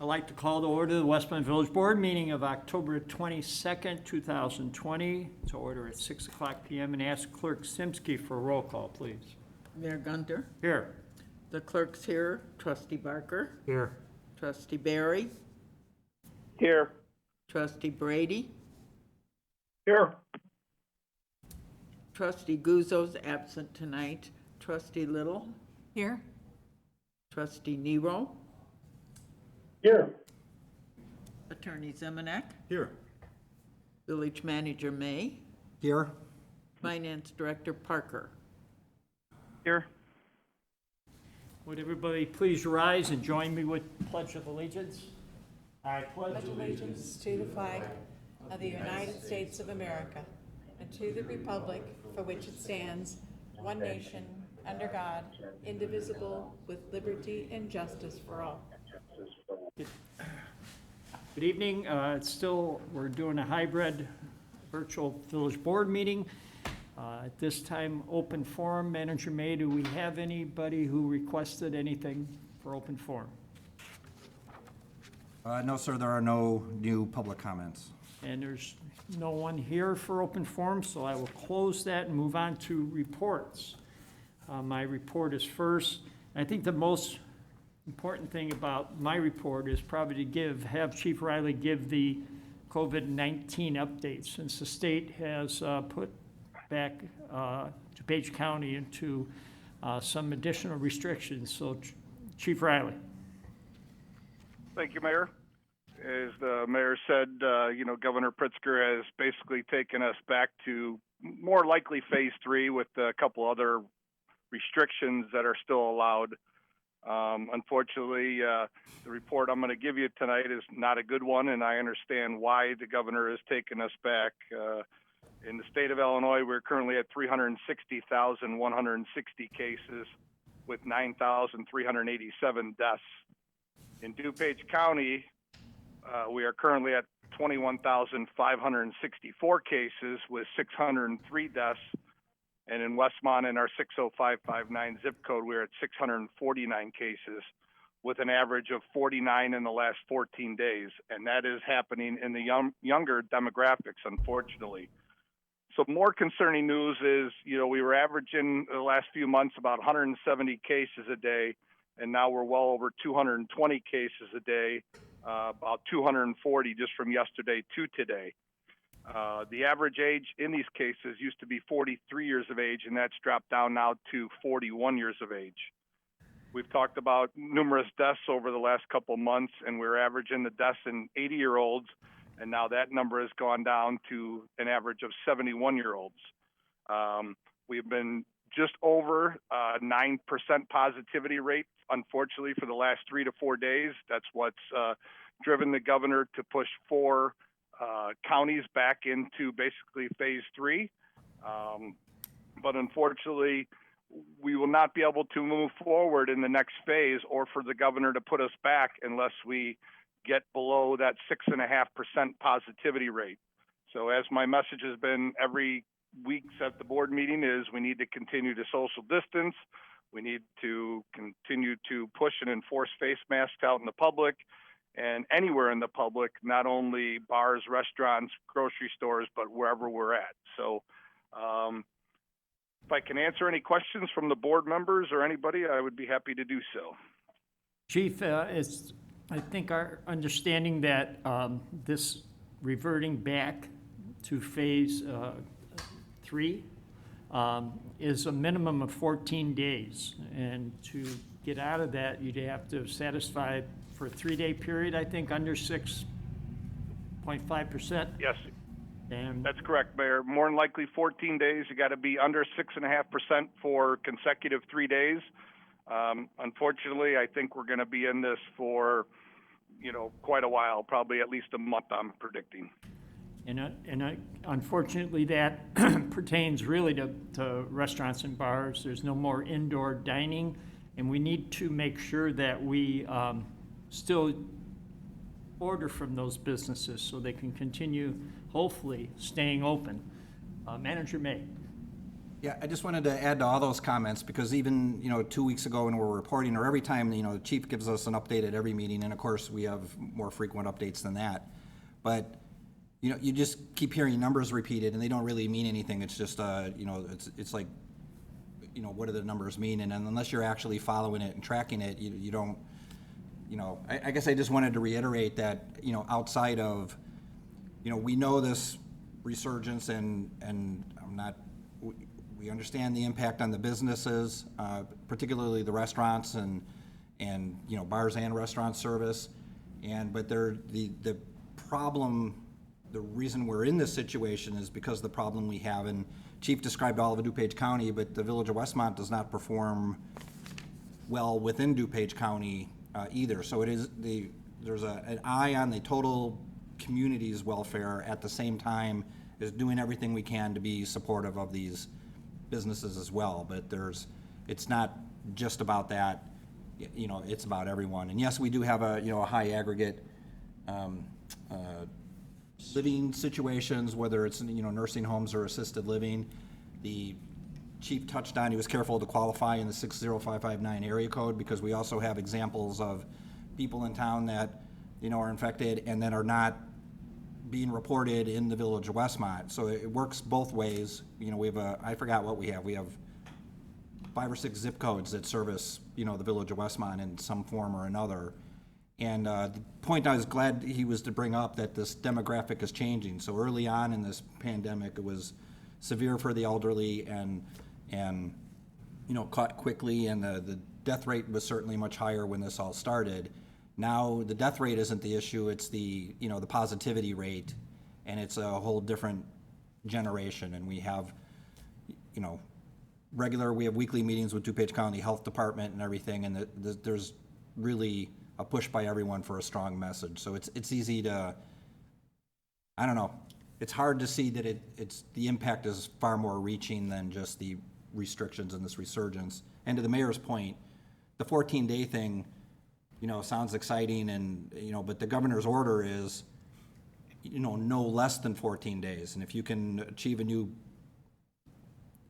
I'd like to call to order the Westmont Village Board meeting of October 22nd, 2020 to order at 6 o'clock p.m. and ask Clerk Simsky for a roll call, please. Mayor Gunter. Here. The clerk's here. Trustee Barker. Here. Trustee Barry. Here. Trustee Brady. Here. Trustee Guzzo's absent tonight. Trustee Little. Here. Trustee Nero. Here. Attorney Zemanek. Here. Village Manager May. Here. Finance Director Parker. Here. Would everybody please rise and join me with Pledge of Allegiance? I pledge Allegiance to the flag of the United States of America and to the republic for which it stands, one nation, under God, indivisible, with liberty and justice for all. Good evening. We're doing a hybrid virtual village board meeting. At this time, open forum. Manager May, do we have anybody who requested anything for open forum? No, sir, there are no new public comments. And there's no one here for open forum, so I will close that and move on to reports. My report is first. I think the most important thing about my report is probably to have Chief Riley give the COVID-19 update, since the state has put back DuPage County into some additional restrictions. So Chief Riley. Thank you, Mayor. As the mayor said, Governor Pritzker has basically taken us back to more likely phase 3 with a couple other restrictions that are still allowed. Unfortunately, the report I'm going to give you tonight is not a good one, and I understand why the governor has taken us back. In the state of Illinois, we're currently at 360,160 cases with 9,387 deaths. In DuPage County, we are currently at 21,564 cases with 603 deaths. And in Westmont, in our 60559 zip code, we're at 649 cases with an average of 49 in the last 14 days. And that is happening in the younger demographics, unfortunately. So more concerning news is, we were averaging the last few months about 170 cases a day, and now we're well over 220 cases a day, about 240 just from yesterday to today. The average age in these cases used to be 43 years of age, and that's dropped down now to 41 years of age. We've talked about numerous deaths over the last couple months, and we're averaging the deaths in 80-year-olds, and now that number has gone down to an average of 71-year-olds. We've been just over 9% positivity rate, unfortunately, for the last 3 to 4 days. That's what's driven the governor to push 4 counties back into basically phase 3. But unfortunately, we will not be able to move forward in the next phase or for the governor to put us back unless we get below that 6.5% positivity rate. So as my message has been every week at the board meeting is we need to continue to social distance. We need to continue to push and enforce face masks out in the public and anywhere in the public, not only bars, restaurants, grocery stores, but wherever we're at. So if I can answer any questions from the board members or anybody, I would be happy to do so. Chief, it's, I think, our understanding that this reverting back to phase 3 is a minimum of 14 days. And to get out of that, you'd have to satisfy for a 3-day period, I think, under 6.5%. Yes, and that's correct, Mayor. More than likely 14 days. You got to be under 6.5% for consecutive 3 days. Unfortunately, I think we're going to be in this for, quite a while, probably at least a month, I'm predicting. And unfortunately, that pertains really to restaurants and bars. There's no more indoor dining, and we need to make sure that we still order from those businesses so they can continue, hopefully, staying open. Manager May. Yeah, I just wanted to add to all those comments, because even, 2 weeks ago when we're reporting, or every time, the chief gives us an update at every meeting, and of course, we have more frequent updates than that. But, you just keep hearing numbers repeated, and they don't really mean anything. It's just, it's like, what do the numbers mean? And then unless you're actually following it and tracking it, you don't, I guess I just wanted to reiterate that, outside of, we know this resurgence, and I'm not, we understand the impact on the businesses, particularly the restaurants and bars and restaurant service. But the problem, the reason we're in this situation is because of the problem we have, and Chief described all of DuPage County, but the Village of Westmont does not perform well within DuPage County either. So there's an eye on the total community's welfare at the same time as doing everything we can to be supportive of these businesses as well. But it's not just about that, it's about everyone. And yes, we do have a high aggregate living situations, whether it's nursing homes or assisted living. The chief touched on, he was careful to qualify in the 60559 area code, because we also have examples of people in town that are infected and then are not being reported in the Village of Westmont. So it works both ways. We have I forgot what we have. We have 5 or 6 zip codes that service the Village of Westmont in some form or another. And the point I was glad he was to bring up, that this demographic is changing. So early on in this pandemic, it was severe for the elderly and caught quickly, and the death rate was certainly much higher when this all started. Now the death rate isn't the issue, it's the the positivity rate, and it's a whole different generation. And we have we have weekly meetings with DuPage County Health Department and everything, and there's really a push by everyone for a strong message. So it's easy to, I don't know, it's hard to see that the impact is far more reaching than just the restrictions and this resurgence. And to the mayor's point, the 14-day thing, sounds exciting, and but the governor's order is no less than 14 days. And if you can achieve if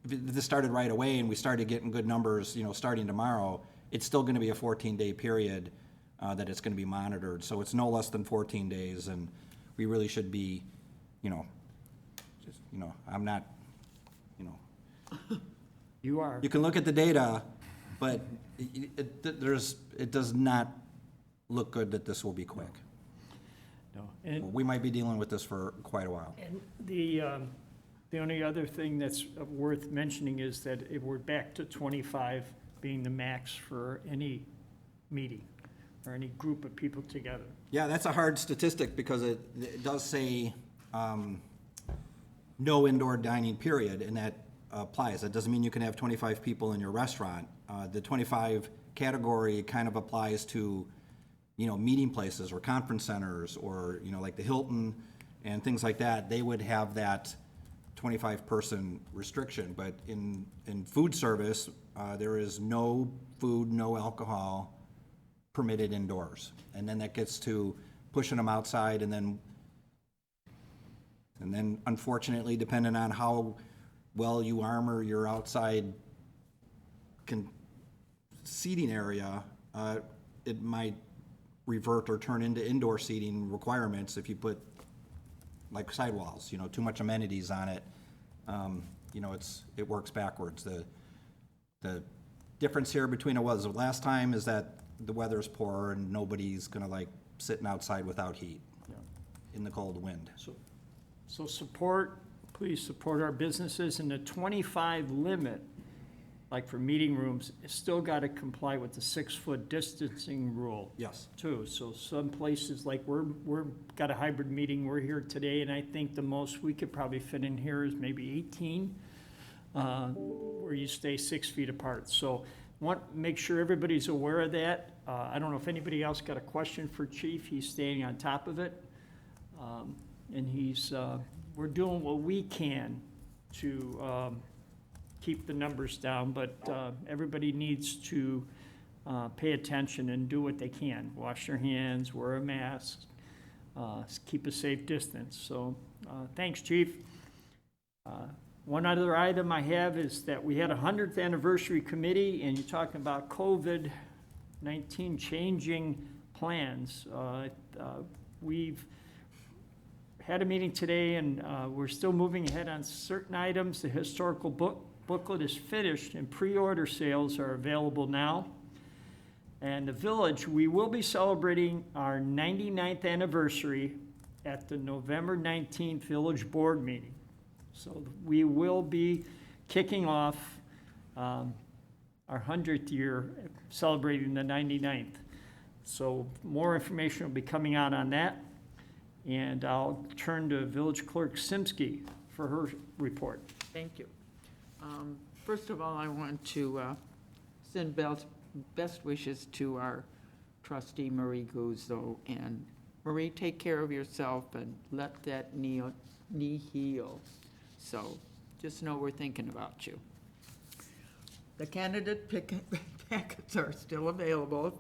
this started right away and we started getting good numbers starting tomorrow, it's still going to be a 14-day period that it's going to be monitored. So it's no less than 14 days, and we really should be I'm not You are. you can look at the data, but it does not look good that this will be quick. No. And We might be dealing with this for quite a while. And the only other thing that's worth mentioning is that we're back to 25 being the max for any meeting or any group of people together. Yeah, that's a hard statistic, because it does say no indoor dining period, and that applies. That doesn't mean you can have 25 people in your restaurant. The 25 category kind of applies to meeting places or conference centers, or like the Hilton and things like that. They would have that 25-person restriction. But in food service, there is no food, no alcohol permitted indoors. And then that gets to pushing them outside, and then unfortunately, depending on how well you armor your outside seating area, it might revert or turn into indoor seating requirements if you put like sidewalls, too much amenities on it. It works backwards. The difference here between it was last time is that the weather's poor and nobody's gonna like sitting outside without heat in the cold wind. So please support our businesses, and the 25 limit, like for meeting rooms, it's still got to comply with the 6-foot distancing rule. Yes. Too. So some places, like we're got a hybrid meeting, we're here today, and I think the most we could probably fit in here is maybe 18, where you stay 6 feet apart. So make sure everybody's aware of that. I don't know if anybody else got a question for Chief. He's staying on top of it. And we're doing what we can to keep the numbers down, but everybody needs to pay attention and do what they can. Wash their hands, wear a mask, keep a safe distance. So thanks, Chief. One other item I have is that we had a 100th anniversary committee, and you're talking about COVID-19 changing plans. We've had a meeting today, and we're still moving ahead on certain items. The historical booklet is finished, and pre-order sales are available now. And the village, we will be celebrating our 99th anniversary at the November 19th village board meeting. So we will be kicking off our 100th year, celebrating the 99th. So more information will be coming out on that. And I'll turn to Village Clerk Simsky for her report. Thank you. First of all, I want to send best wishes to our trustee Marie Guzzo. And Marie, take care of yourself and let that knee heal. So just know we're thinking about you. The candidate packets are still available.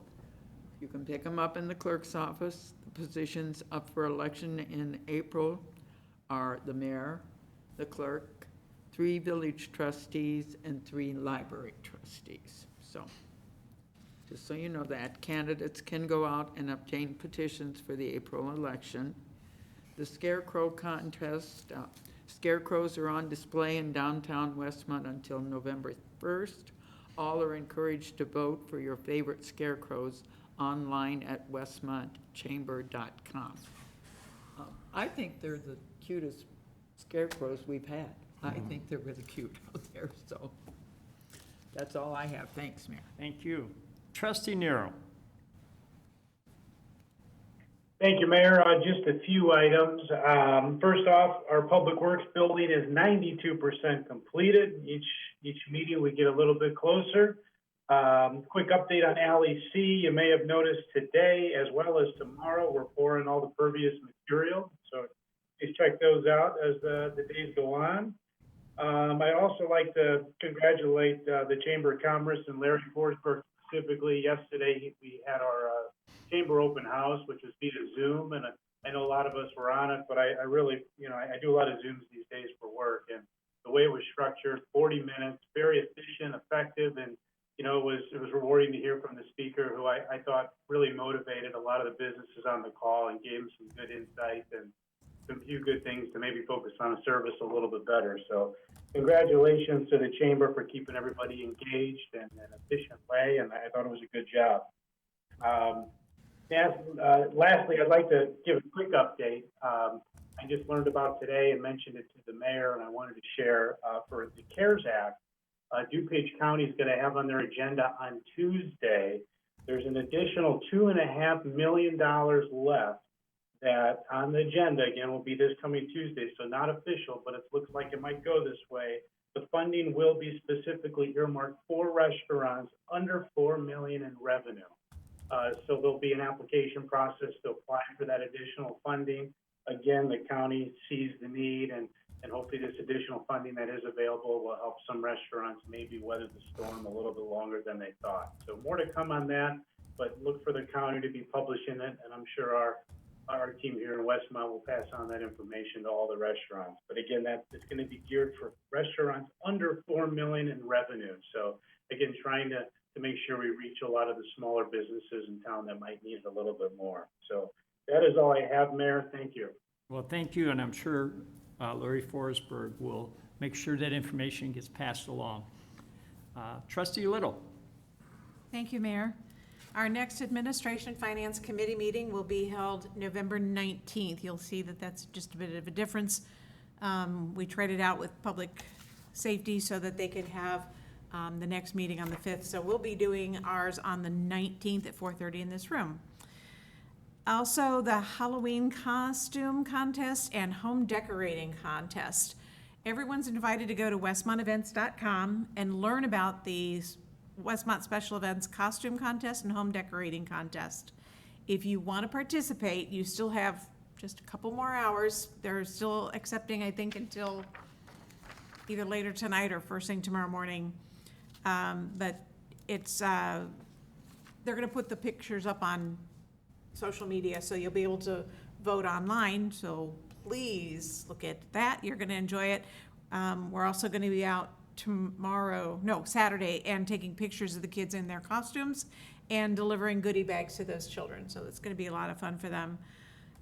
You can pick them up in the clerk's office. The positions up for election in April are the mayor, the clerk, 3 village trustees, and 3 library trustees. So, just so you know that, candidates can go out and obtain petitions for the April election. The Scarecrow Contest, scarecrows are on display in downtown Westmont until November 1st. All are encouraged to vote for your favorite scarecrows online at westmontchamber.com. I think they're the cutest scarecrows we've had. I think they're really cute out there, so that's all I have. Thanks, Mayor. Thank you. Trustee Nero. Thank you, Mayor. Just a few items. First off, our Public Works building is 92% completed. Each meeting we get a little bit closer. Quick update on Alley C. You may have noticed today as well as tomorrow we're pouring all the pervious material. So please check those out as the days go on. I'd also like to congratulate the Chamber of Commerce and Larry Forsberg specifically. Yesterday we had our Chamber open house, which was via Zoom, and I know a lot of us were on it, but I really, I do a lot of Zooms these days for work, and the way it was structured, 40 minutes, very efficient, effective, and it was rewarding to hear from the speaker, who I thought really motivated a lot of the businesses on the call and gave them some good insight and some few good things to maybe focus on service a little bit better. So congratulations to the Chamber for keeping everybody engaged in an efficient way, and I thought it was a good job. Lastly, I'd like to give a quick update. I just learned about today and mentioned it to the mayor, and I wanted to share for the CARES Act. DuPage County is going to have on their agenda on Tuesday. There's an additional $2.5 million left that on the agenda, again, will be this coming Tuesday, so not official, but it looks like it might go this way. The funding will be specifically earmarked for restaurants under $4 million in revenue. So there'll be an application process to apply for that additional funding. Again, the county sees the need, and hopefully this additional funding that is available will help some restaurants maybe weather the storm a little bit longer than they thought. So more to come on that, but look for the county to be publishing it, and I'm sure our team here in Westmont will pass on that information to all the restaurants. But again, it's going to be geared for restaurants under $4 million in revenue. So again, trying to make sure we reach a lot of the smaller businesses in town that might need it a little bit more. So that is all I have, Mayor. Thank you. Well, thank you, and I'm sure Larry Forsberg will make sure that information gets passed along. Trustee Little. Thank you, Mayor. Our next Administration Finance Committee meeting will be held November 19th. You'll see that that's just a bit of a difference. We tried it out with public safety so that they could have the next meeting on the 5th. So we'll be doing ours on the 19th at 4:30 in this room. Also, the Halloween costume contest and home decorating contest. Everyone's invited to go to westmontevents.com and learn about these Westmont Special Events Costume Contest and Home Decorating Contest. If you want to participate, you still have just a couple more hours. They're still accepting, I think, until either later tonight or first thing tomorrow morning. But it's, they're going to put the pictures up on social media, so you'll be able to vote online. So please look at that. You're going to enjoy it. We're also going to be out Saturday, and taking pictures of the kids in their costumes and delivering goodie bags to those children. So it's going to be a lot of fun for them.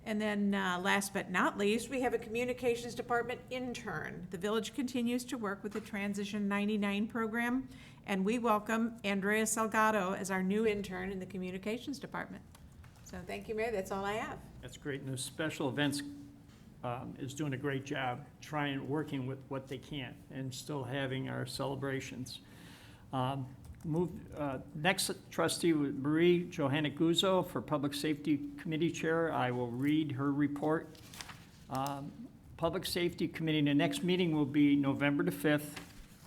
And then, last but not least, we have a communications department intern. The village continues to work with the Transition 99 program, and we welcome Andrea Salgado as our new intern in the communications department. So thank you, Mayor. That's all I have. That's great. And the special events is doing a great job working with what they can and still having our celebrations. Next trustee with Marie Johanna Guzzo for Public Safety Committee Chair. I will read her report. Public Safety Committee, the next meeting will be November the 5th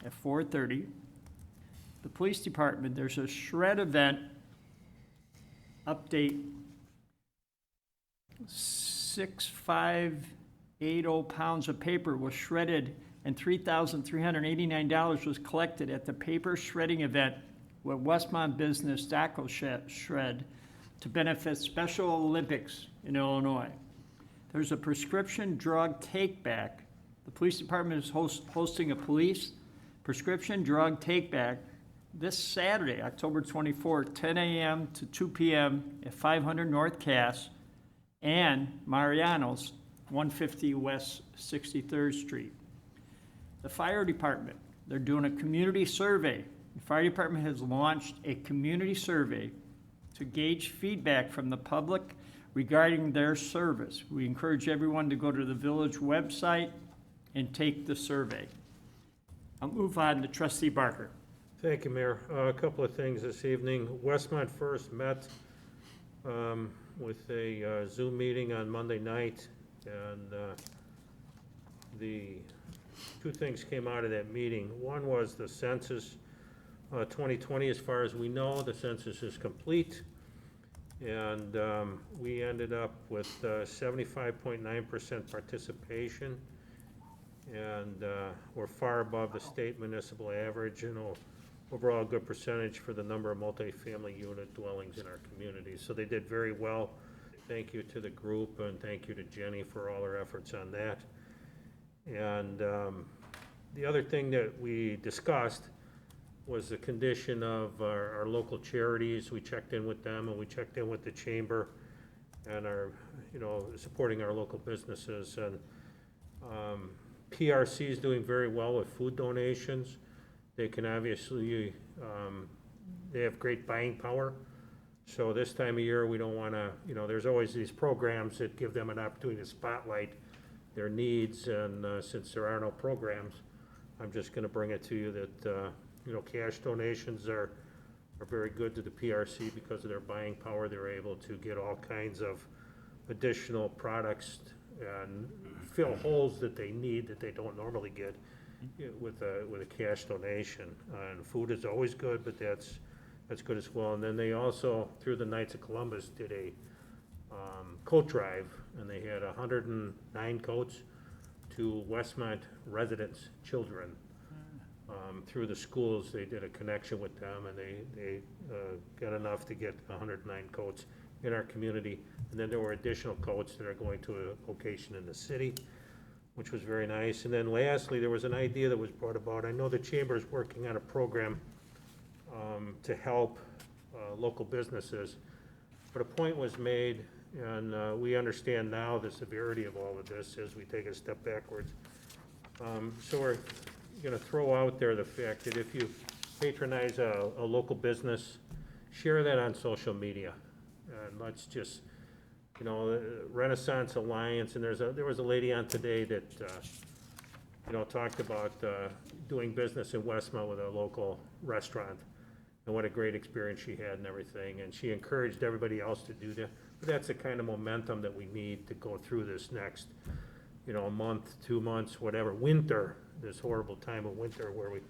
at 4:30. The Police Department, there's a shred event update. 6,580 pounds of paper was shredded and $3,389 was collected at the paper shredding event with Westmont Business Daco Shred to benefit Special Olympics in Illinois. There's a prescription drug take-back. The police department is hosting a police prescription drug take-back this Saturday, October 24th, 10 a.m. to 2 p.m. at 500 North Cass and Mariano's, 150 West 63rd Street. The fire department, they're doing a community survey. The fire department has launched a community survey to gauge feedback from the public regarding their service. We encourage everyone to go to the village website and take the survey. I'll move on to Trustee Barker. Thank you, Mayor. A couple of things this evening. Westmont first met with a Zoom meeting on Monday night, and the two things came out of that meeting. One was the census 2020. As far as we know, the census is complete, and we ended up with 75.9% participation, and we're far above the state municipal average, and overall good percentage for the number of multifamily unit dwellings in our community. So they did very well. Thank you to the group, and thank you to Jenny for all her efforts on that. And the other thing that we discussed was the condition of our local charities. We checked in with them, and we checked in with the chamber, and our, supporting our local businesses. And PRC is doing very well with food donations. They can obviously, they have great buying power. So this time of year, we don't want to, there's always these programs that give them an opportunity to spotlight their needs. And since there are no programs, I'm just going to bring it to you that, cash donations are very good to the PRC because of their buying power. They're able to get all kinds of additional products and fill holes that they need that they don't normally get with a cash donation. And food is always good, but that's good as well. And then they also, through the Knights of Columbus, did a coat drive, and they had 109 coats to Westmont residents' children. Through the schools, they did a connection with them, and they got enough to get 109 coats in our community. And then there were additional coats that are going to a location in the city, which was very nice. And then lastly, there was an idea that was brought about. I know the chamber is working on a program to help local businesses, but a point was made, and we understand now the severity of all of this as we take a step backwards. So we're going to throw out there the fact that if you patronize a local business, share that on social media. And let's just, Renaissance Alliance, and there was a lady on today that, talked about doing business in Westmont with a local restaurant and what a great experience she had and everything. And she encouraged everybody else to do that. But that's the kind of momentum that we need to go through this next, a month, 2 months, whatever, winter, this horrible time of winter where we,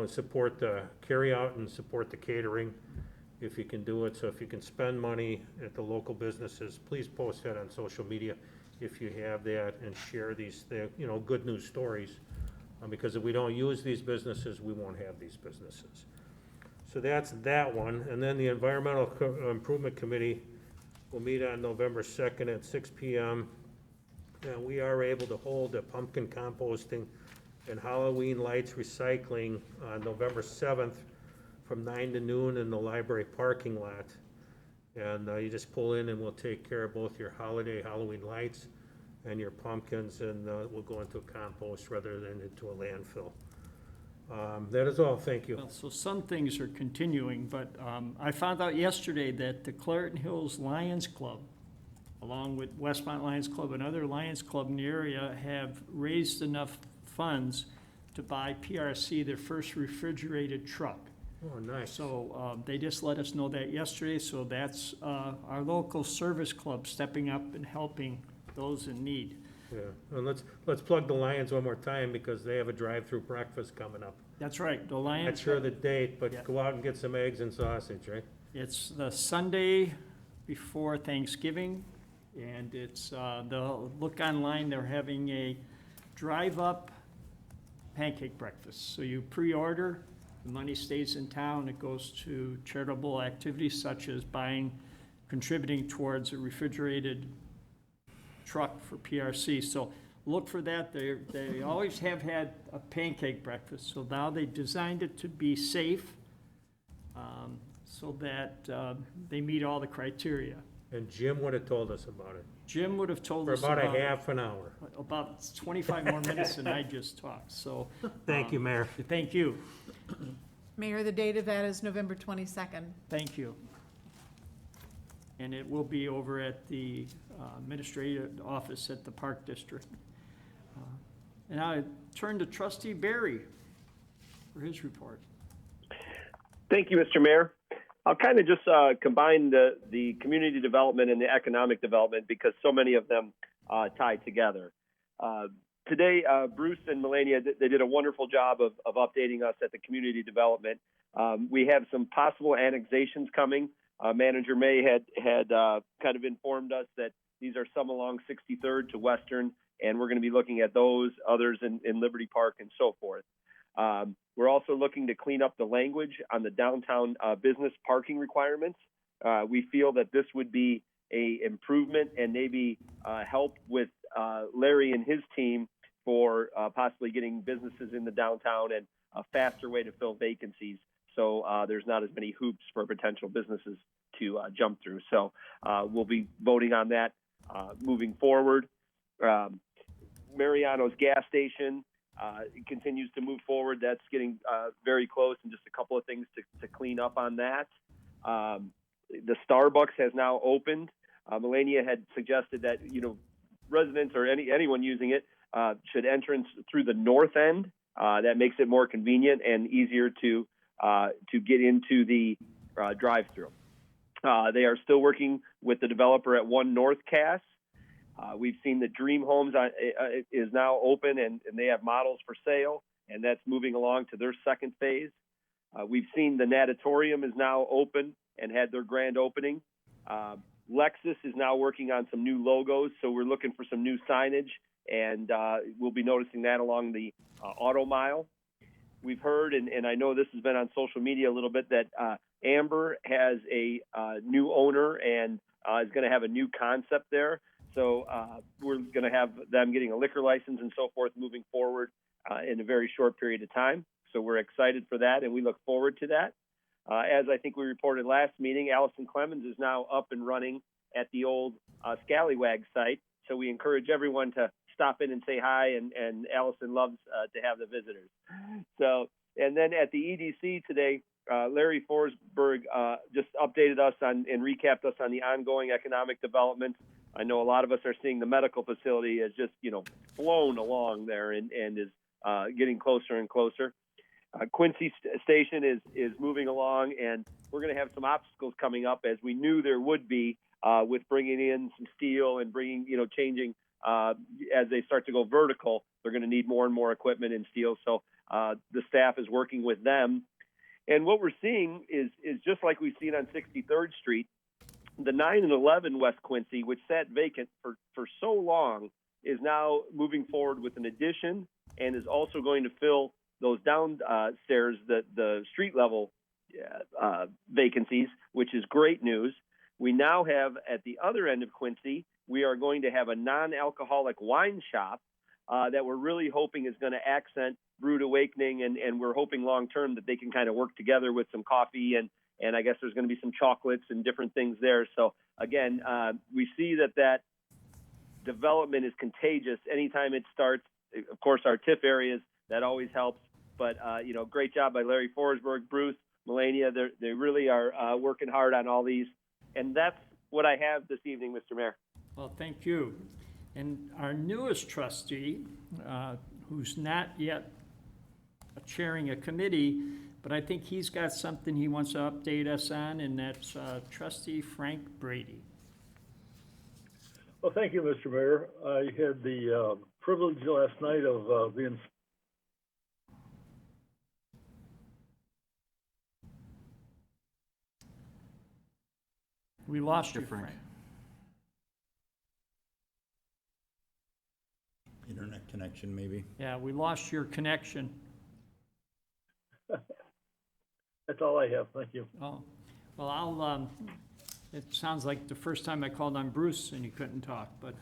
support the carry out and support the catering if you can do it. So if you can spend money at the local businesses, please post that on social media if you have that, and share these, good news stories. Because if we don't use these businesses, we won't have these businesses. So that's that one. And then the Environmental Improvement Committee will meet on November 2nd at 6 p.m. and we are able to hold the pumpkin composting and Halloween lights recycling on November 7th from 9 to noon in the library parking lot. And you just pull in and we'll take care of both your holiday Halloween lights and your pumpkins, and we'll go into a compost rather than into a landfill. That is all, thank you. Well, so some things are continuing, but I found out yesterday that the Clareton Hills Lions Club, along with Westmont Lions Club and other Lions Club in the area, have raised enough funds to buy PRC their first refrigerated truck. Oh, nice. So they just let us know that yesterday, so that's our local service club stepping up and helping those in need. Yeah, and let's plug the Lions one more time because they have a drive-through breakfast coming up. That's right, the Not Lions. sure the date, but Yeah. go out and get some eggs and sausage, right? It's the Sunday before Thanksgiving, and it's, the look online, they're having a drive-up pancake breakfast. So you pre-order, the money stays in town, it goes to charitable activities such as contributing towards a refrigerated truck for PRC. So look for that. They always have had a pancake breakfast, so now they designed it to be safe, so that they meet all the criteria. And Jim would have told us about it Jim would have told for us about a about half an hour. 25 more minutes than I just talked, so. Thank you, Mayor. Thank you, Mayor, the date of that is November 22nd. thank you. And it will be over at the administrative office at the Park District. And I turn to Trustee Barry for his report. Thank you, Mr. Mayor. I'll kind of just combine the community development and the economic development because so many of them tie together. Today, Bruce and Melania, they did a wonderful job of updating us at the community development. We have some possible annexations coming. Manager May had kind of informed us that these are some along 63rd to Western, and we're going to be looking at those, others in Liberty Park and so forth. We're also looking to clean up the language on the downtown business parking requirements. We feel that this would be a improvement and maybe help with Larry and his team for possibly getting businesses in the downtown and a faster way to fill vacancies. So there's not as many hoops for potential businesses to jump through. So we'll be voting on that moving forward. Mariano's gas station continues to move forward. That's getting very close, and just a couple of things to clean up on that. The Starbucks has now opened. Melania had suggested that residents or anyone using it should entrance through the north end. That makes it more convenient and easier to get into the drive-through. They are still working with the developer at 1 North Cass. We've seen that Dream Homes is now open and they have models for sale, and that's moving along to their second phase. We've seen the Natatorium is now open and had their grand opening. Lexus is now working on some new logos, so we're looking for some new signage, and we'll be noticing that along the Auto Mile. We've heard, and I know this has been on social media a little bit, that Amber has a new owner and is going to have a new concept there. So we're going to have them getting a liquor license and so forth moving forward in a very short period of time. So we're excited for that, and we look forward to that. As I think we reported last meeting, Allison Clemens is now up and running at the old Scallywag site. So we encourage everyone to stop in and say hi, and Allison loves to have the visitors. So, and then at the EDC today, Larry Forsberg just updated us on and recapped us on the ongoing economic development. I know a lot of us are seeing the medical facility has just, flown along there and is getting closer and closer. Quincy Station is moving along, and we're going to have some obstacles coming up, as we knew there would be with bringing in some steel and bringing, changing as they start to go vertical. They're going to need more and more equipment and steel. So the staff is working with them. And what we're seeing is just like we've seen on 63rd Street, the 9 and 11 West Quincy, which sat vacant for so long, is now moving forward with an addition and is also going to fill those downstairs, the street level vacancies, which is great news. We now have at the other end of Quincy we are going to have a non-alcoholic wine shop that we're really hoping is going to accent Brewed Awakening, and we're hoping long-term that they can kind of work together with some coffee, and I guess there's going to be some chocolates and different things there. So, again, we see that development is contagious anytime it starts. Of course, our TIF areas, that always helps. But, great job by Larry Forsberg, Bruce, Melania. They really are working hard on all these. And that's what I have this evening, Mr. Mayor. Well, thank you. And our newest trustee, who's not yet chairing a committee, but I think he's got something he wants to update us on, and that's Trustee Frank Brady. Well, thank you, Mr. Mayor. I had the privilege last night of being. We lost you, Frank. Internet connection, maybe. Yeah, we lost your connection. That's all I have. Thank you. Oh, well, it sounds like the first time I called on Bruce and he couldn't talk, but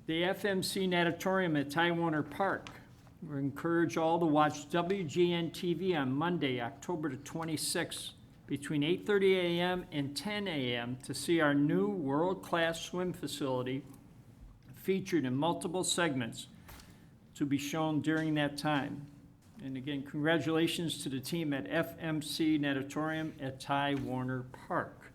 the FMC Natatorium at Ty Warner Park. We encourage all to watch WGN TV on Monday, October the 26th, between 8:30 a.m. and 10 a.m. to see our new world-class swim facility featured in multiple segments to be shown during that time. And again, congratulations to the team at FMC Natatorium at Ty Warner Park.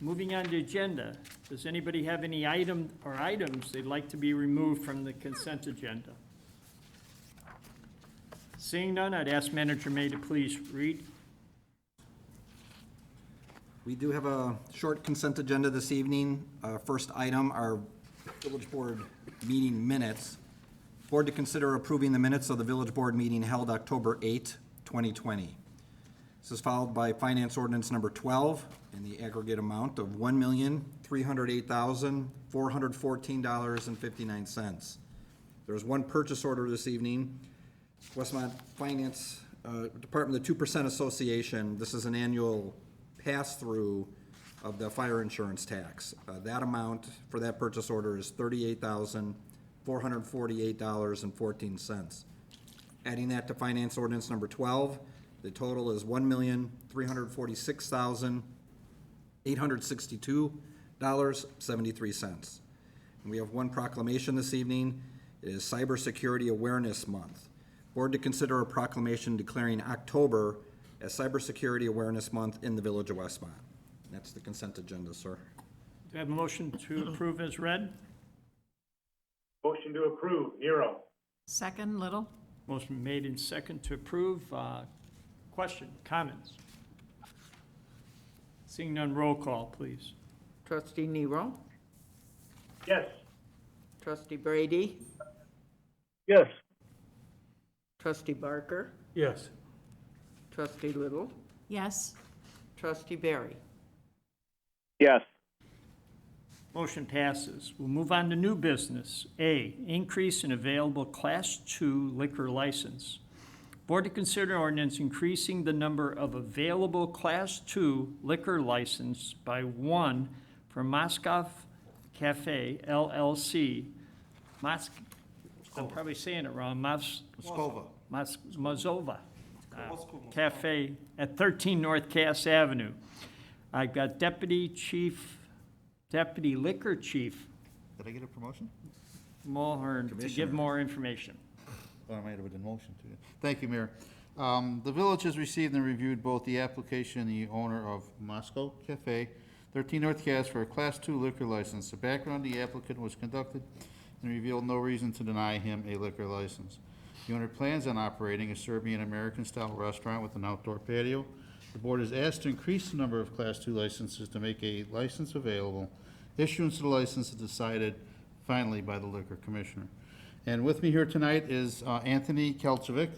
Moving on to agenda, does anybody have any items they'd like to be removed from the consent agenda? Seeing none, I'd ask Manager May to please read. We do have a short consent agenda this evening. First item, our village board meeting minutes. Board to consider approving the minutes of the village board meeting held October 8, 2020. This is followed by finance ordinance number 12 in the aggregate amount of $1,308,414.59. There's one purchase order this evening. Westmont Finance Department of the 2% Association. This is an annual pass-through of the fire insurance tax. That amount for that purchase order is $38,448.14. Adding that to finance ordinance number 12, the total is $1,346,862.73. And we have one proclamation this evening. It is Cybersecurity Awareness Month. Board to consider a proclamation declaring October as Cybersecurity Awareness Month in the Village of Westmont. That's the consent agenda, sir. Do I have a motion to approve as read? Motion to approve, Nero. Second, Little. Motion made in second to approve. Question, comments? Seeing none, roll call, please. Trustee Nero, Yes. Trustee Brady, Yes. Trustee Barker, Yes. Trustee Little, Yes. Trustee Barry. Yes. Motion passes. We'll move on to new business. A, increase in available Class 2 liquor license. Board to consider ordinance increasing the number of available Class 2 liquor license by one for Moscow Cafe LLC. I'm probably saying it wrong. Mozova Cafe at 13 North Cass Avenue. I've got Deputy Liquor Chief Did I get a promotion? Mulhern to give Commissioner. more information. Or I might have been in motion too. Thank you, Mayor. The village has received and reviewed both the application and the owner of Moscow Cafe, 13 North Cass, for a Class 2 liquor license. The background of the applicant was conducted and revealed no reason to deny him a liquor license. The owner plans on operating a Serbian-American-style restaurant with an outdoor patio. The board is asked to increase the number of Class 2 licenses to make a license available. Issuance of the license is decided finally by the Liquor Commissioner. And with me here tonight is Anthony Kelchevic,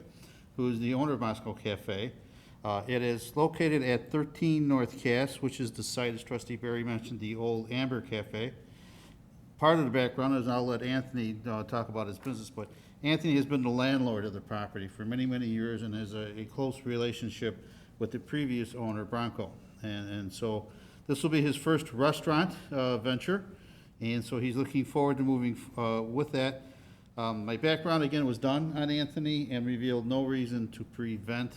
who is the owner of Moscow Cafe. It is located at 13 North Cass, which is the site, as Trustee Barry mentioned, the old Amber Cafe. Part of the background is, I'll let Anthony talk about his business, but Anthony has been the landlord of the property for many, many years and has a close relationship with the previous owner, Bronco. And so this will be his first restaurant venture. And so he's looking forward to moving with that. My background, again, was done on Anthony and revealed no reason to prevent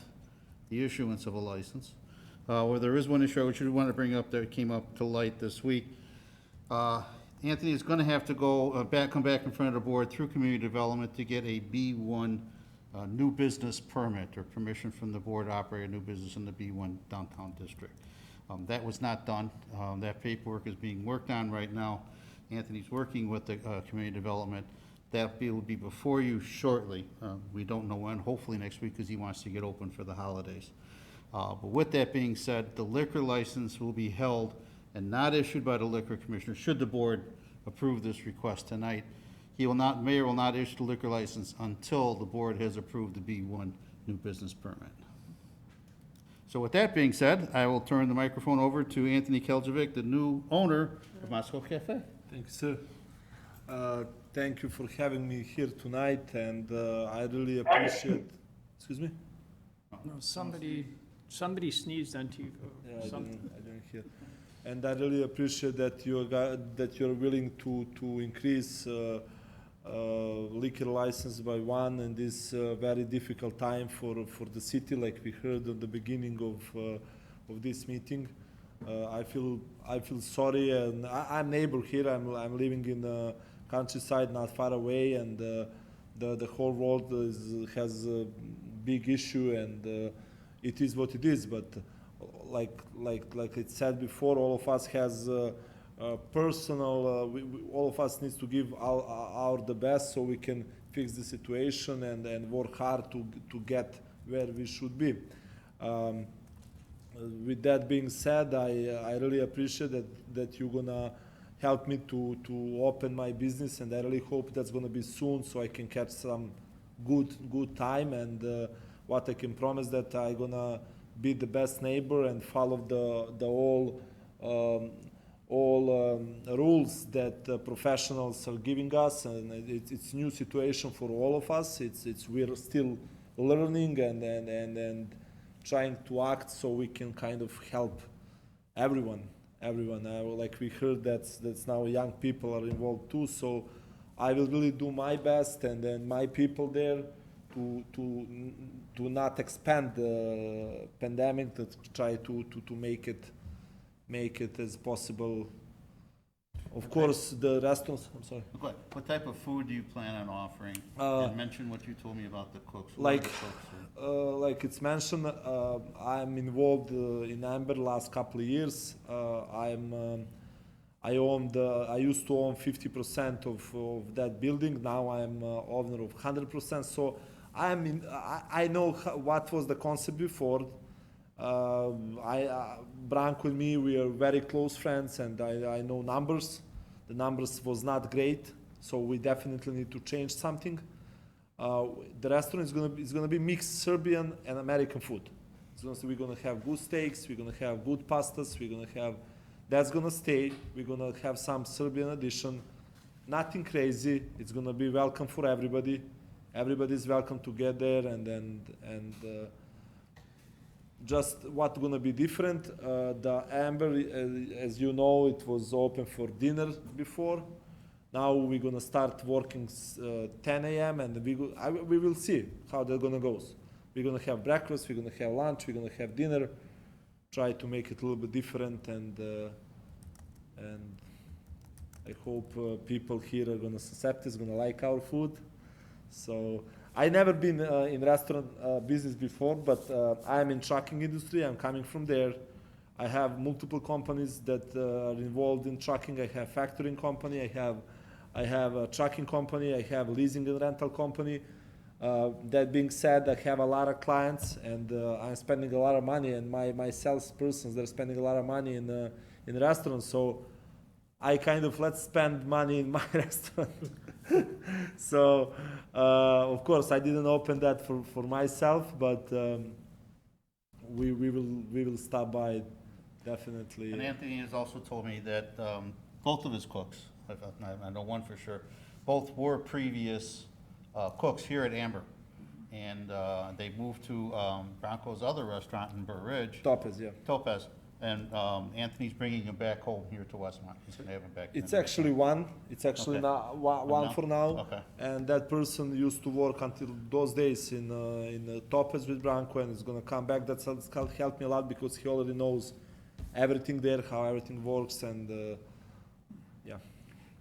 the issuance of a license. Where there is one issue I would want to bring up that came up to light this week. Anthony is going to have to come back in front of the board through community development to get a B1 new business permit or permission from the board to operate a new business in the B1 downtown district. That was not done. That paperwork is being worked on right now. Anthony's working with the community development. That will be before you shortly. We don't know when, hopefully next week, because he wants to get open for the holidays. But with that being said, the liquor license will be held and not issued by the liquor commissioner, should the board approve this request tonight. Mayor will not issue the liquor license until the board has approved the B1 new business permit. So with that being said, I will turn the microphone over to Anthony Keljevic, the new owner of Moscow Cafe. Thank you, sir. Thank you for having me here tonight, and I really appreciate. Excuse me? No, somebody sneezed on TV. Yeah, I didn't hear. And I really appreciate that you're willing to increase liquor license by one in this very difficult time for the city, like we heard at the beginning of this meeting. I feel sorry, and I'm neighbor here. I'm living in the countryside, not far away, and the whole world has a big issue, and it is what it is. But like it said before, all of us has personal. All of us needs to give our the best so we can fix the situation and work hard to get where we should be. With that being said, I really appreciate that you're gonna help me to open my business, and I really hope that's gonna be soon so I can catch some good time, and what I can promise that I gonna be the best neighbor and follow the all rules that professionals are giving us, and it's new situation for all of us. We're still learning and trying to act so we can kind of help everyone. Like we heard that's now young people are involved too, so I will really do my best, and then my people there to not expand the pandemic, to try to make it as possible. Of course, the restaurants. I'm sorry. What type of food do you plan on offering? And mention what you told me about the cooks. Like it's mentioned, I'm involved in Amber last couple of years. I used to own 50% of that building. Now I'm owner of 100%. So I know what was the concept before. Branko and me, we are very close friends, and I know numbers. The numbers was not great, so we definitely need to change something. The restaurant is gonna be mixed Serbian and American food. We're gonna have good steaks, we're gonna have good pastas, that's gonna stay. We're gonna have some Serbian addition, nothing crazy. It's gonna be welcome for everybody. Everybody's welcome to get there, and just what's gonna be different. The Amber, as you know, it was open for dinner before. Now we're gonna start working 10 a.m. and we will see how they're gonna go. We're gonna have breakfast, we're gonna have lunch, we're gonna have dinner. Try to make it a little bit different, and I hope people here are gonna accept it, gonna like our food. So I never been in restaurant business before, but I'm in trucking industry. I'm coming from there. I have multiple companies that are involved in trucking. I have factoring company. I have a trucking company. I have a leasing and rental company. That being said, I have a lot of clients, and I'm spending a lot of money. And my salespersons, they're spending a lot of money in restaurants. So I kind of let's spend money in my restaurant. So of course I didn't open that for myself, but we will stop by definitely. And Anthony has also told me that both of his cooks, I know one for sure, both were previous cooks here at Amber, and they moved to Bronco's other restaurant in Burr Ridge. Topaz, yeah. Topaz, and Anthony's bringing him back home here to Westmont. He's gonna have him back. It's actually one. It's actually Okay. now, one now? for now. Okay. And that person used to work until those days in Topaz with Branko, and is gonna come back. That's helped me a lot because he already knows everything there, how everything works, and yeah.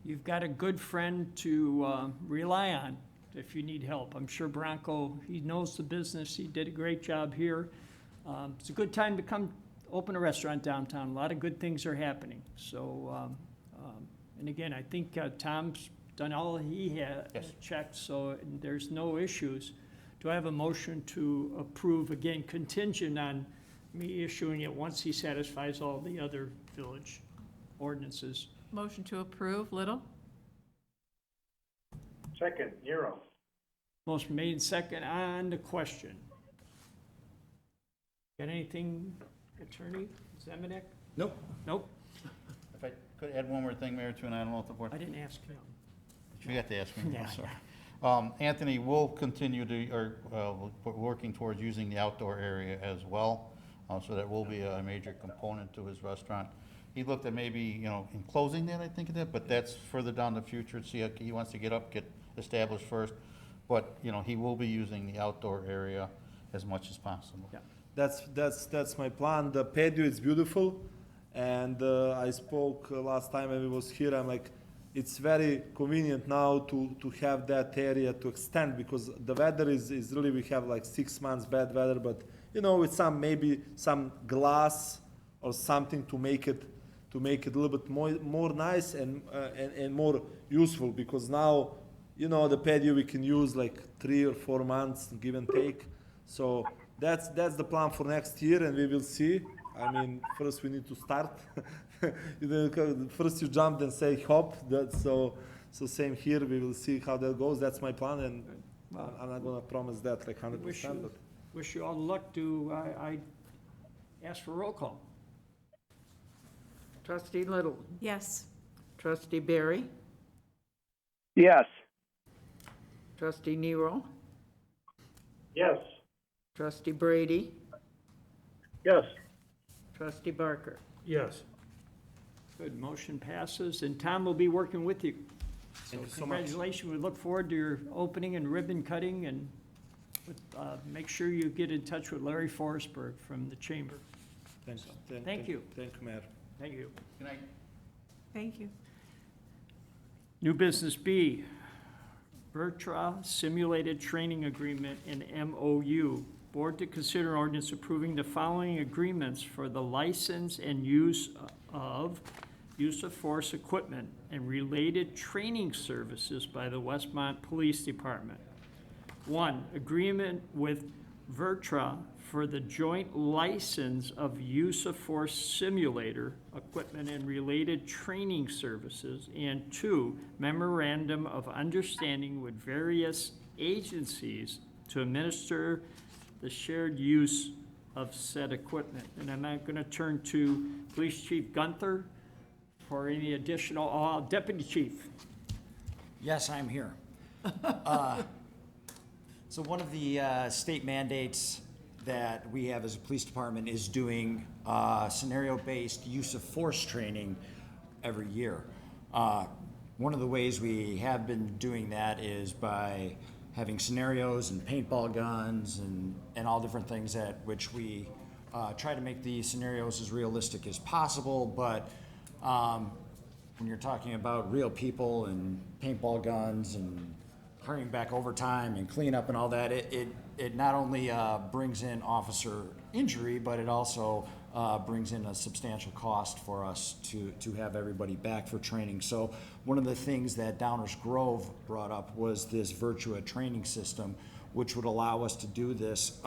You've got a good friend to rely on if you need help. I'm sure Bronco, he knows the business. He did a great job here. It's a good time to come open a restaurant downtown. A lot of good things are happening. So, and again, I think Tom's done all he had Yes. checked, so there's no issues. Do I have a motion to approve, again, contingent on me issuing it once he satisfies all the other village ordinances? Motion to approve, Little? Second, Nero. Motion made second on the question. Got anything, Attorney Zemanek? Nope. Nope, If I could add one more thing, Mayor, too, and I don't know if the board. I didn't ask him. You got to ask me, Yeah. I'm sorry. Anthony will continue to, we're working towards using the outdoor area as well, so that will be a major component to his restaurant. He looked at maybe, enclosing that, I think of that, but that's further down the future, see, he wants to get established first. But, he will be using the outdoor area as much as possible. Yeah. That's my plan. The patio is beautiful, and I spoke last time when we was here. I'm like, it's very convenient now to have that area to extend because the weather is really, we have like 6 months bad weather, but with maybe some glass or something to make it a little bit more nice and more useful because now the patio we can use like 3 or 4 months give and take. So that's the plan for next year, and we will see. I mean, first we need to start. First you jump, then say hop. So same here. We will see how that goes. That's my plan, and I'm not gonna promise that like 100%. But Wish you all the luck. I ask for roll call? Trustee Little, Yes. Trustee Barry, Yes. Trustee Nero, Yes. Trustee Brady, Yes. Trustee Barker. Yes. Good, motion passes, and Tom will be working with you. So Thank you so much. congratulations, we look forward to your opening and ribbon cutting, and make sure you get in touch with Larry Forsberg from the Chamber. thank you. Thank you. Thank you, Mayor. Thank you. Good night. Thank you. New business B, Vertra Simulated Training Agreement and MOU. Board to consider ordinance approving the following agreements for the license and use of force equipment and related training services by the Westmont Police Department. 1, agreement with Vertra for the joint license of use of force simulator equipment and related training services. And 2, memorandum of understanding with various agencies to administer the shared use of said equipment. And I'm not going to turn to Police Chief Gunther for any additional, Deputy Chief. Yes, I'm here. So one of the state mandates that we have as a police department is doing scenario-based use of force training every year. One of the ways we have been doing that is by having scenarios and paintball guns and all different things at which we try to make the scenarios as realistic as possible, but when you're talking about real people and paintball guns and hurrying back overtime and cleanup and all that, it not only brings in officer injury, but it also brings in a substantial cost for us to have everybody back for training. So one of the things that Downers Grove brought up was this Virtua training system, which would allow us to do this.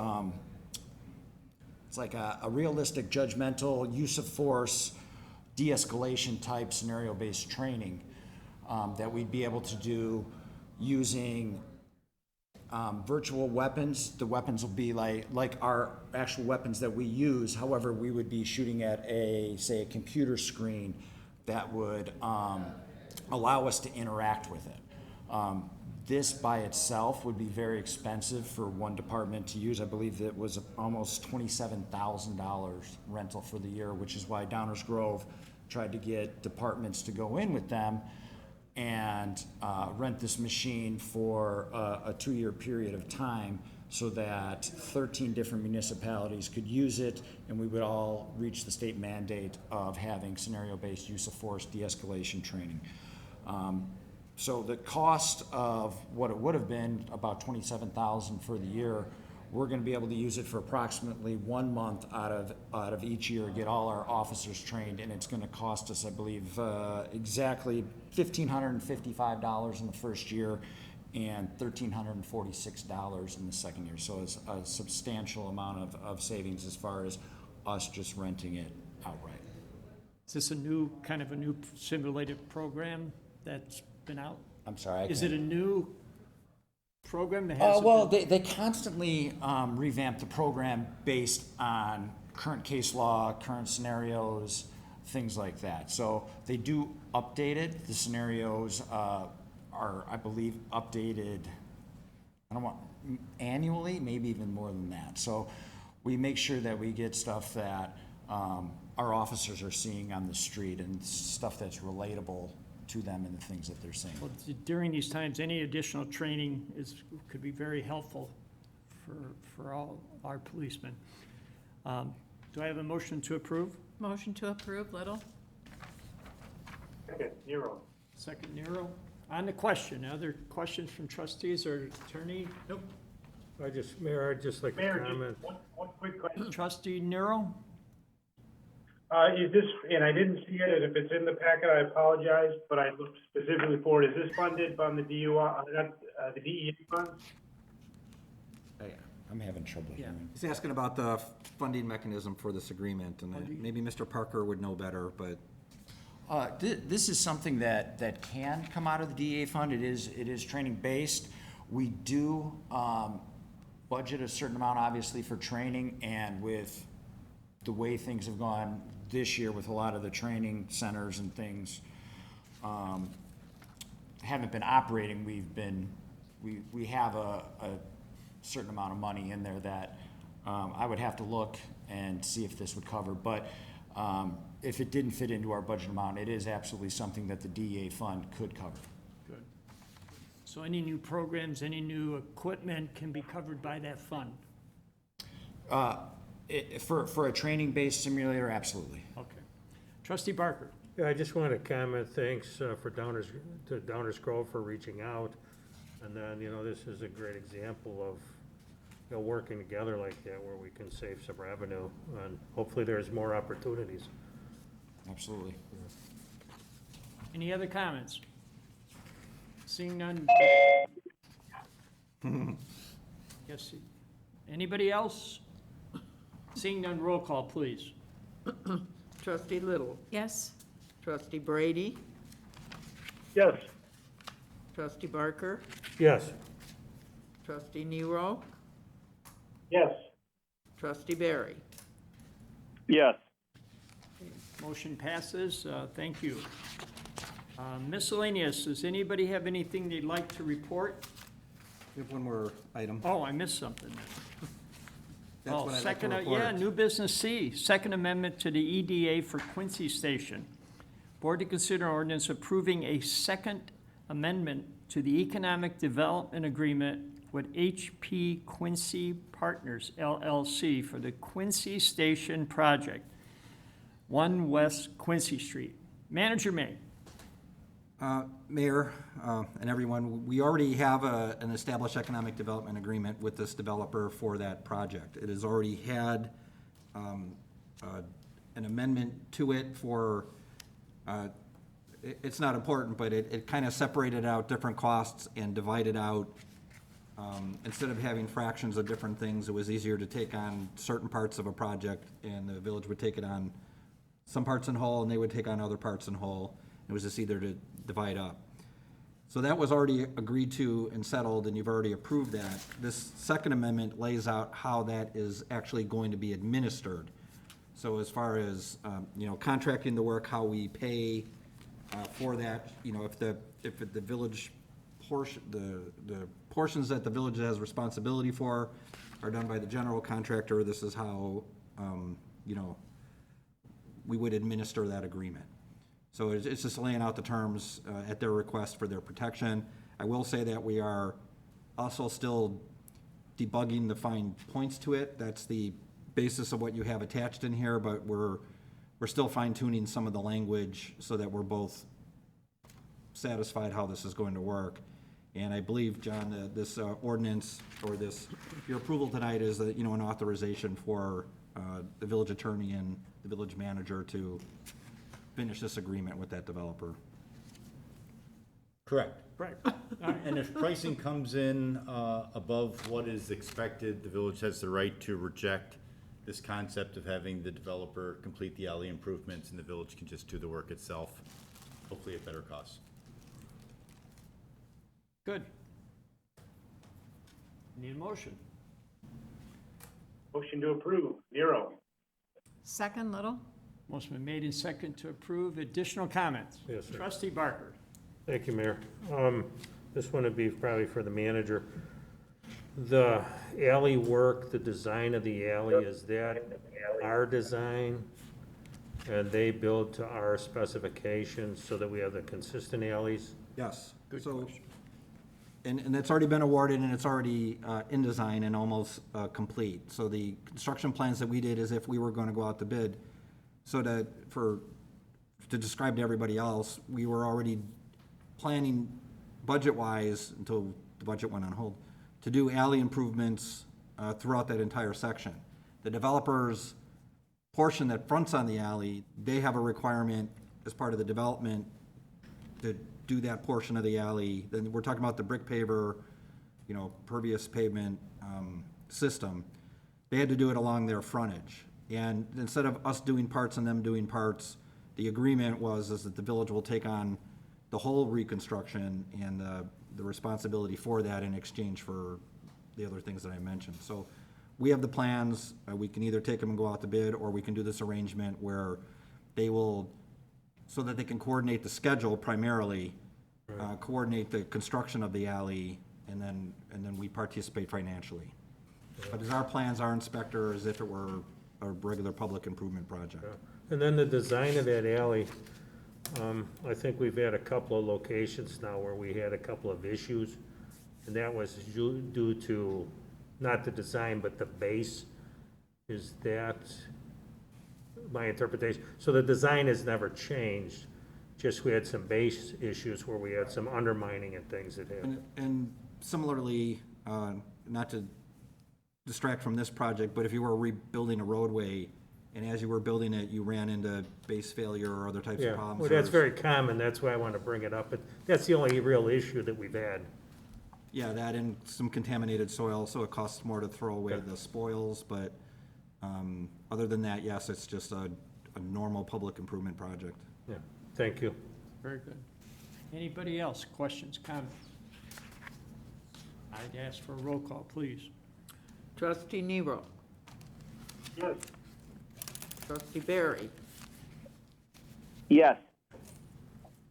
It's like a realistic, judgmental, use of force, de-escalation type scenario-based training that we'd be able to do using virtual weapons. The weapons will be like our actual weapons that we use. However, we would be shooting at say a computer screen that would allow us to interact with it. This by itself would be very expensive for one department to use. I believe it was almost $27,000 rental for the year, which is why Downers Grove tried to get departments to go in with them and rent this machine for a 2-year period of time so that 13 different municipalities could use it, and we would all reach the state mandate of having scenario-based use of force de-escalation training. So the cost of what it would have been, about $27,000 for the year, we're gonna be able to use it for approximately 1 month out of each year, get all our officers trained, and it's gonna cost us, I believe, exactly $1,555 in the first year and $1,346 in the second year. So it's a substantial amount of savings as far as us just renting it outright. Is this a new simulated program that's been out? I'm sorry. Is it a new program that has? Well, they constantly revamp the program based on current case law, current scenarios, things like that. So they do update it. The scenarios are, I believe, updated, annually, maybe even more than that. So we make sure that we get stuff that our officers are seeing on the street and stuff that's relatable to them and the things that they're saying. Well, during these times, any additional training could be very helpful for all our policemen. Do I have a motion to approve? Motion to approve, Little. Second, Nero. Second, Nero. On the question, other questions from trustees or attorney? Nope. Mayor, I'd just like to Mayor, comment. just one quick question. Trustee Nero? Is this, and I didn't see it, and if it's in the packet, I apologize, but I looked specifically for it. Is this funded by the DUI, the DEA funds? I'm having trouble hearing. He's asking about the funding mechanism for this agreement, and maybe Mr. Parker would know better, but. This is something that can come out of the DEA fund. It is training based. We do budget a certain amount, obviously, for training, and with the way things have gone this year with a lot of the training centers and things haven't been operating, we have a certain amount of money in there that I would have to look and see if this would cover, but if it didn't fit into our budget amount, it is absolutely something that the DEA fund could cover. Good. So any new programs, any new equipment can be covered by that fund? For a training-based simulator, absolutely. Okay. Trustee Barker? Yeah, I just want to comment, thanks to Downers Grove for reaching out. And then, this is a great example of, working together like that where we can save some revenue, and hopefully there's more opportunities. Absolutely. Any other comments? Seeing none? Yes. Anybody else? Seeing none, roll call, please. Trustee Little. Yes. Trustee Brady. Yes. Trustee Barker. Yes. Trustee Nero. Yes. Trustee Barry. Yes. Motion passes. Thank you. Miscellaneous, does anybody have anything they'd like to report? We have one more item. Oh, I missed something. That's what I'd like to second, report. yeah, new business C, Second Amendment to the EDA for Quincy Station. Board to consider ordinance approving a second amendment to the Economic Development Agreement with HP Quincy Partners LLC for the Quincy Station Project, 1 West Quincy Street. Manager May. Mayor and everyone, we already have an established economic development agreement with this developer for that project. It has already had an amendment to it for, it's not important, but it kind of separated out different costs and divided out, instead of having fractions of different things, it was easier to take on certain parts of a project, and the village would take it on some parts in whole, and they would take on other parts in whole. It was just either to divide up. So that was already agreed to and settled, and you've already approved that. This second amendment lays out how that is actually going to be administered. So as far as, contracting the work, how we pay for that, if the village the portions that the village has responsibility for are done by the general contractor. This is how, you know, we would administer that agreement. So it's just laying out the terms at their request for their protection. I will say that we are also still debugging the fine points to it. That's the basis of what you have attached in here, but we're still fine tuning some of the language so that we're both satisfied how this is going to work. And I believe, John, that this ordinance, or this, your approval tonight is, you know, an authorization for the village attorney and the village manager to finish this agreement with that developer. Correct. Right. And if pricing comes in above what is expected, the village has the right to reject this concept of having the developer complete the alley improvements, and the village can just do the work itself, hopefully at better cost. Good. Need a motion? Motion to approve, Nero. Second, Little? Motion been made and second to approve. Additional comments? Yes, sir. Trustee Barker. Thank you, Mayor. This one would be probably for the manager. The alley work, the design of the alley, is that our design? And they build to our specifications so that we have the consistent alleys? Yes. So, and it's already been awarded, and it's already in design and almost complete. So the construction plans that we did is if we were going to go out to bid. So to describe to everybody else, we were already planning budget-wise, until the budget went on hold, to do alley improvements throughout that entire section. The developer's portion that fronts on the alley, they have a requirement as part of the development to do that portion of the alley. Then we're talking about the brick paver, you know, pervious pavement system. They had to do it along their frontage. And instead of us doing parts and them doing parts, the agreement was is that the village will take on the whole reconstruction and the responsibility for that in exchange for the other things that I mentioned. So we have the plans. We can either take them and go out to bid, or we can do this arrangement where they will, so that they can coordinate the schedule primarily, coordinate the construction of the alley, and then we participate financially. But as our plans, our inspector, as if it were a regular public improvement project. And then the design of that alley, I think we've had a couple of locations now where we had a couple of issues, and that was due to not the design, but the base. Is that my interpretation? So the design has never changed, just we had some base issues where we had some undermining and things that happened. And similarly, not to distract from this project, but if you were rebuilding a roadway, and as you were building it, you ran into base failure or other types of Yeah, problems. well, that's very common, that's why I want to bring it up, but that's the only real issue that we've had. Yeah, that and some contaminated soil, so it costs more to throw away the spoils, but other than that, yes, it's just a normal public improvement project. Yeah, thank you. Very good. Anybody else? Questions, comments? I'd ask for a roll call, please. Trustee Nero. Yes. Trustee Barry. Yes.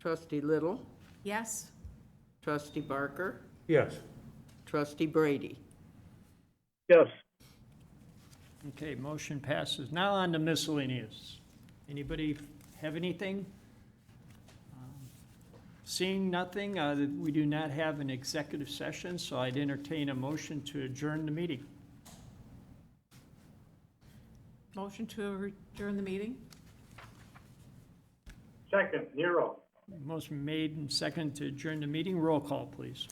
Trustee Little. Yes? Trustee Barker. Yes. Trustee Brady. Yes. Okay, motion passes. Now on to miscellaneous. Anybody have anything? Seeing nothing, we do not have an executive session, so I'd entertain a motion to adjourn the meeting. Motion to adjourn the meeting? Second, Nero. Motion made and second to adjourn the meeting. Roll call, please.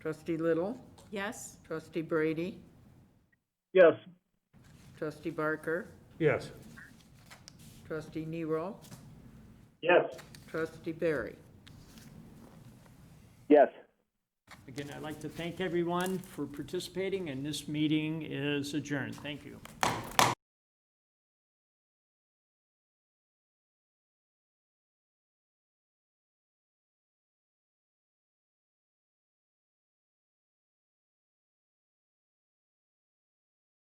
Trustee Little. Yes? Trustee Brady. Yes. Trustee Barker. Yes. Trustee Nero. Yes. Trustee Barry. Yes. Again, I'd like to thank everyone for participating, and this meeting is adjourned. Thank you.